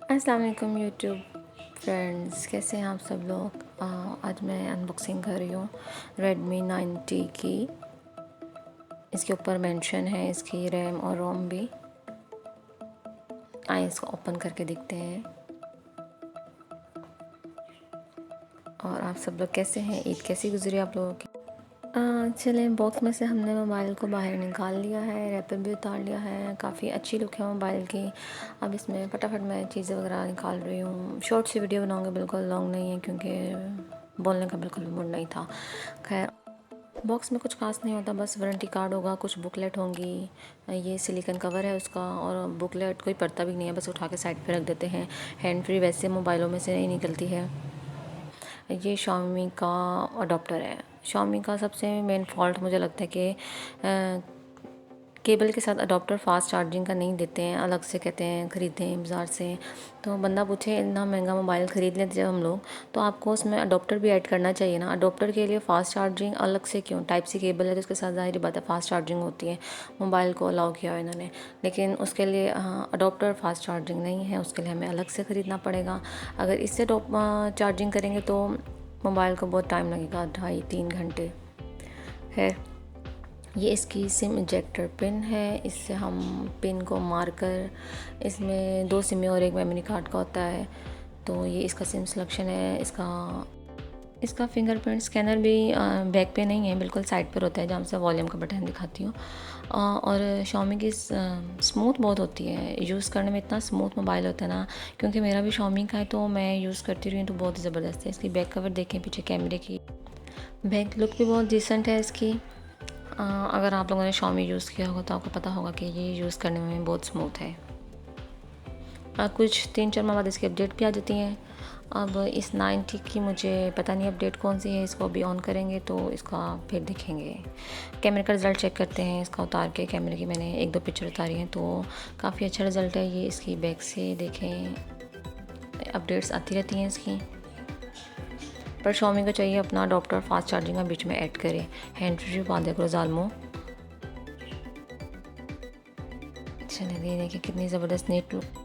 अस्सलाम वालेकुम YouTube friends, कैसे हैं आप सब लोग। आज मैं अनबॉक्सिंग कर रही हूँ Redmi 9T की। इसके ऊपर मेंशन है इसकी रैम और रोम भी। आइए इसको ओपन करके देखते हैं। और आप सब लोग कैसे हैं, ईद कैसी गुजरी आप लोगों की। चलें, बॉक्स में से हमने मोबाइल को बाहर निकाल लिया है, रैपर भी उतार लिया है। काफ़ी अच्छी लुक है मोबाइल की। अब इसमें फटाफट मैं चीज़ें वगैरह निकाल रही हूँ। शॉर्ट सी वीडियो बनाऊँगी, बिल्कुल लॉन्ग नहीं है क्योंकि बोलने का बिल्कुल मूड नहीं था। खैर, बॉक्स में कुछ खास नहीं होता, बस वारंटी कार्ड होगा, कुछ बुकलेट होंगी। ये सिलिकॉन कवर है उसका, और बुकलेट कोई पढ़ता भी नहीं है, बस उठा के साइड पे रख देते हैं। हैंड फ्री वैसे मोबाइलों में से नहीं निकलती है। ये Xiaomi का अडोप्टर है। Xiaomi का सबसे मेन फॉल्ट मुझे लगता है कि केबल के साथ अडोप्टर फास्ट चार्जिंग का नहीं देते हैं, अलग से कहते हैं ख़रीदें बाज़ार से। तो बंदा पूछे इतना महंगा मोबाइल ख़रीद लेते जब हम लोग, तो आपको उसमें अडोप्टर भी ऐड करना चाहिए ना। अडोप्टर के लिए फ़ास्ट चार्जिंग अलग से क्यों? टाइप सी केबल है तो उसके साथ ज़ाहिर बात है फ़ास्ट चार्जिंग होती है। मोबाइल को अलाउ किया है इन्होंने, लेकिन उसके लिए अडोप्टर फास्ट चार्जिंग नहीं है, उसके लिए हमें अलग से ख़रीदना पड़ेगा। अगर इससे चार्जिंग करेंगे तो मोबाइल को बहुत टाइम लगेगा, 2.5-3 घंटे। खैर, ये इसकी सिम इजेक्टर पिन है। इससे हम पिन को मार कर, इसमें 2 सिम और एक मेमोरी कार्ड का होता है। तो ये इसका सिम सिलेक्शन है। इसका फिंगरप्रिंट स्कैनर भी बैक पे नहीं है, बिल्कुल साइड पर होता है जहाँ से वॉल्यूम का बटन दिखाती हूँ। और Xiaomi की स्मूथ बहुत होती है, यूज़ करने में इतना स्मूथ मोबाइल होता है ना। क्योंकि मेरा भी Xiaomi का है तो मैं यूज़ करती रही हूँ, तो बहुत ही ज़बरदस्त है। इसकी बैक कवर देखें, पीछे कैमरे की बैक लुक भी बहुत डिसेंट है इसकी। अगर आप लोगों ने Xiaomi यूज़ किया होगा तो आपको पता होगा कि ये यूज़ करने में बहुत स्मूथ है। कुछ 3-4 माह बाद इसकी अपडेट भी आ जाती हैं। अब इस 9T की मुझे पता नहीं अपडेट कौन सी है, इसको अभी ऑन करेंगे तो इसका फिर देखेंगे। कैमरे का रिज़ल्ट चेक करते हैं। इसका उतार के कैमरे की मैंने 1-2 पिक्चर उतारी हैं, तो काफ़ी अच्छा रिज़ल्ट है। ये इसकी बैक से देखें, अपडेट्स आती रहती हैं इसकी। पर Xiaomi को चाहिए अपना अडोप्टर फास्ट चार्जिंग का बीच में ऐड करे। हैंड फ्री बांधे करो ज़ालमो। चलिए, देखिए कितनी ज़बरदस्त नीट लुक